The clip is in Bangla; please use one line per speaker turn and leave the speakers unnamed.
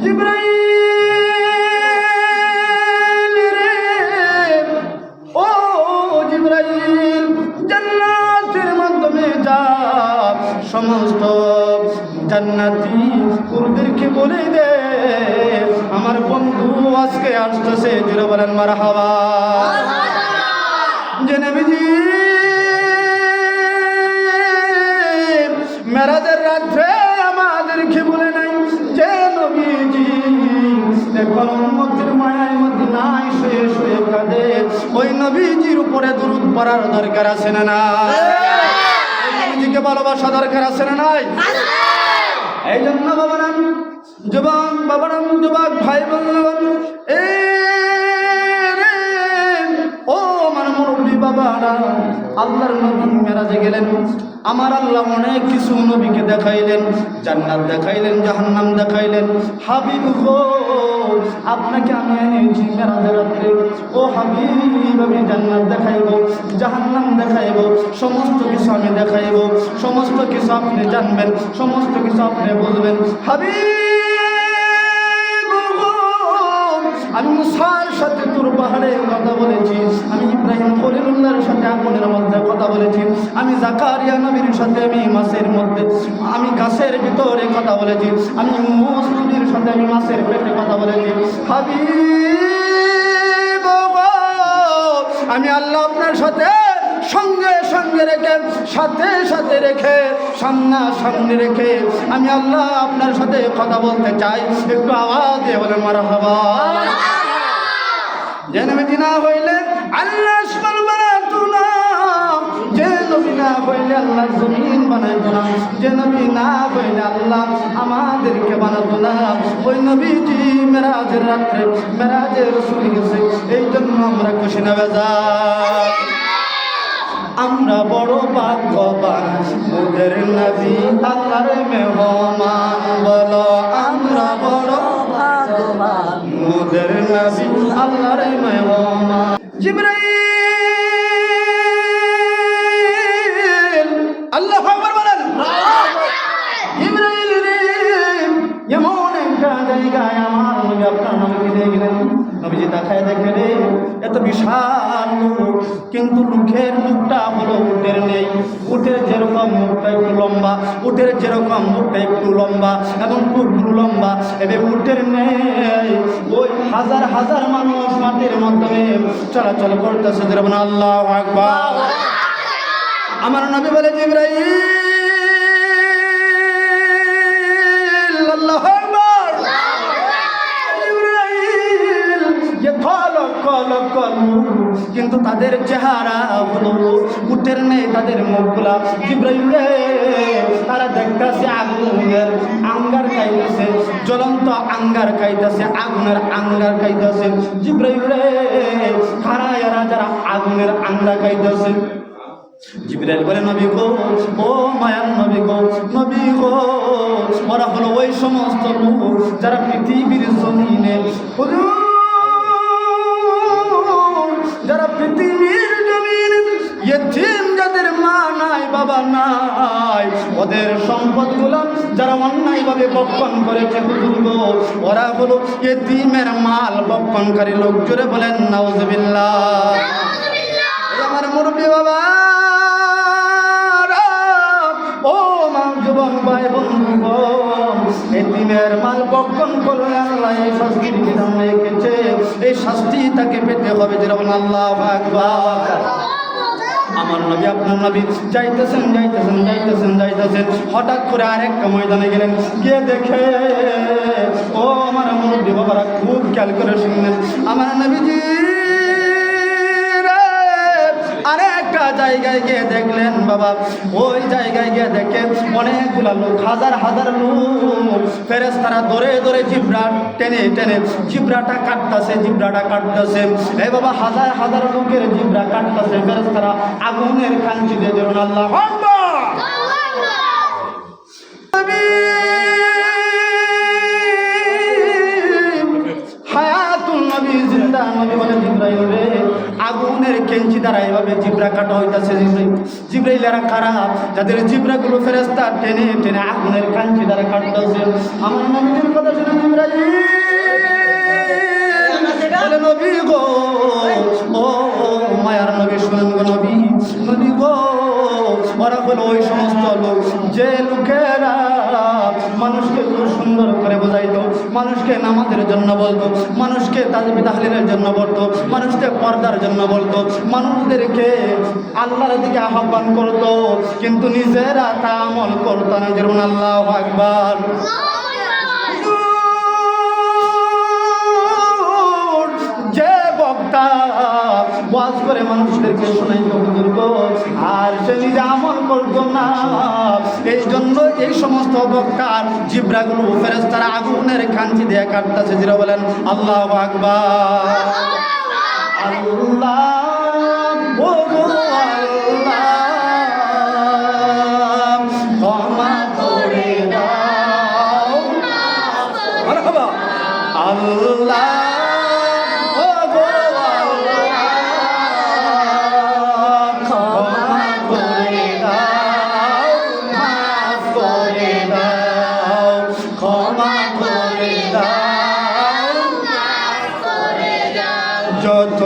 জিবরাইল রে, ও জিবরাইল, জান্নাতের মাধ্যমে যা সমস্ত জান্নাতি পুরুষদেরকে বলে দে আমার বন্ধু আজকে আসতেছে। জোরে বলেন মারহাবা। যে নবীজি মেরাজের রাত্রে আমাদেরকে বলে নাই যে নবীজি এখন উম্মতের মায়ার মধ্যে নাই শুয়ে শুয়ে কাঁদে, ওই নবীজির উপরে দুরূদ পড়ার দরকার আছে না নাই? ওই নবীজিকে ভালোবাসা দরকার আছে না নাই? এই জন্য বাবারাম, যুবক বাবারাম, যুবক ভাই বললেন ও আমার মুরব্বী বাবারা, আল্লাহর নবী মেরাজে গেলেন। আমার আল্লাহ অনেক কিছু নবীকে দেখাইলেন, জান্নাত দেখাইলেন, জাহান্নাম দেখাইলেন। হাবিব গো, আপনাকে আমি এনেছি মেরাজের রাত্রে। ও হাবিব, আমি জান্নাত দেখাইব, জাহান্নাম দেখাইব, সমস্ত কিছু আমি দেখাইব, সমস্ত কিছু আপনি জানবেন, সমস্ত কিছু আপনি বলবেন। হাবিব গো, আমি মুসার সাথে তুর পাহাড়ে কথা বলেছি, আমি ইব্রাহিম খলিলুল্লাহর সাথে আগুনের মধ্যে কথা বলেছি, আমি জাকারিয়া নবীর সাথে আমি মাছের মধ্যে, আমি গাছের ভিতরে কথা বলেছি, আমি মুস নবীর সাথে আমি মাছের পেটে কথা বলেছি। হাবিব গো, আমি আল্লাহ আপনার সাথে সঙ্গে সঙ্গে রেখে, সাথে সাথে রেখে, সামনা সামনে রেখে আমি আল্লাহ আপনার সাথে কথা বলতে চাই। একটু আওয়াজ দিয়ে বলেন মারহাবা। যে নবী না হইলে আল্লাহ আসমান বানাতো না, যে নবী না হইলে আল্লাহ জমিন বানাইতো না, যে নবী না হইলে আল্লাহ আমাদেরকে বানাতো না। ওই নবীজি মেরাজের রাত্রে মেরাজে রাসূল গেছে, এই জন্য আমরা খুশি না বেজার। আমরা বড় ভাগ্যবান, মোদের নবী আল্লাহর মেহমান। বলো আমরা বড় ভাগ্যবান, মোদের নবী আল্লাহর মেহমান। জিবরাইল, আল্লাহু আকবার বলেন। জিবরাইল রে, এমন একটা জায়গায় আমার নবী আপনার নবীকে দেখলেন। নবীজি দেখায় দেখে রে, এত বিশাল লোক, কিন্তু মুখের মুখটা হলো উটের নেই। উটের যেরকম মুখটা একটু লম্বা, উটের যেরকম মুখটা একটু লম্বা এবং টুকরো লম্বা, এবার উটের নেই। ওই হাজার হাজার মানুষ মাটির মাধ্যমে চলাচল করতেছে। যেরকম আল্লাহু আকবার। আমার নবী বলে জিবরাইল, আল্লাহু আকবার। কিন্তু তাদের চেহারা হলো উটের নেই, তাদের মুখগুলা। জিবরাইল তারা দেখতেছে আগুনের আঙ্গার খাইতেছে, জ্বলন্ত আঙ্গার খাইতেছে, আগুনের আঙ্গার খাইতেছে। জিবরাইল খারা এরা যারা আগুনের আঙ্গার খাইতেছে। জিবরাইল বলে নবী গো, ও মায়ার নবী গো, নবী গো, ওরা হলো ওই সমস্ত লোক যারা পৃথিবীর জমিনে, যারা পৃথিবীর জমিন ইয়েতিম, যাদের মা নাই বাবা নাই, ওদের সম্পদগুলো যারা অন্যায়ভাবে বক্ষণ করেছে হুজুর গো, ওরা হলো ইয়েতিমের মাল বক্ষণকারী লোক। জোরে বলেন নাউজুবিল্লাহ। আমার মুরব্বী বাবা, ও মা, যুবক ভাই বন্ধু, এতিমের মাল বক্ষণ করলে আল্লাহ এই শাস্তির বিধান রেখেছে, এই শাস্তি তাকে পেতে হবে। যেরকম আল্লাহু আকবার। আমার নবী আপনার নবী যাইতেছেন যাইতেছেন যাইতেছেন যাইতেছেন, হঠাৎ করে আরেকটা ময়দানে গেলেন, গিয়ে দেখে, ও আমার মুরব্বী বাবারা খুব খেয়াল করে শুনলেন, আমার নবীজি আরেকটা জায়গায় গিয়ে দেখলেন বাবা, ওই জায়গায় গিয়ে দেখে অনেকগুলা লোক, হাজার হাজার লোক, ফেরেশতারা ধরে ধরে জিব্রা টেনে টেনে জিব্রাটা কাটতেছে, জিব্রাটা কাটতেছে। এই বাবা, হাজার হাজার লোকের জিব্রা কাটতেছে ফেরেশতারা আগুনের কাঞ্চি দিয়ে। যেন আল্লাহু আকবার। হায়াতুল নবী, জিন্দা নবী বলে জিবরাইল রে, আগুনের কেঞ্চি দ্বারা এভাবে জিব্রা কাটা হইতাছে। জিব্রাইলেরা খারাপ, যাদের জিব্রাগুলো ফেরেশতা টেনে টেনে আগুনের কাঞ্চি দ্বারা কাটতেছে। আমার নবীর কথা শুনে জিব্রাইল বলে, নবী গো, ও মায়ার নবী, শুনেন গো নবী, নবী গো, ওরা হলো ওই সমস্ত লোক যে লোকেরা মানুষকে খুব সুন্দর করে বোঝাইতো, মানুষকে নামাজের জন্য বলতো, মানুষকে তাজবি তাহলিলের জন্য বলতো, মানুষকে পর্দার জন্য বলতো, মানুষদেরকে আল্লাহর দিকে আহ্বান করতো, কিন্তু নিজেরা তা আমল করতো না। যেমন আল্লাহু আকবার। যে বক্তা ওয়াজ করে মানুষদেরকে শোনাইতো বুজুর্গ, আর সে নিজে আমল করতো না, এই জন্য এই সমস্ত বক্তার জিব্রাগুলো ফেরেশতারা আগুনের কাঞ্চি দিয়ে কাটতেছে। যেটা বলেন আল্লাহু আকবার। আল্লাহ ও গো আল্লাহ, ক্ষমা করে দাও। মারহাবা। আল্লাহ যত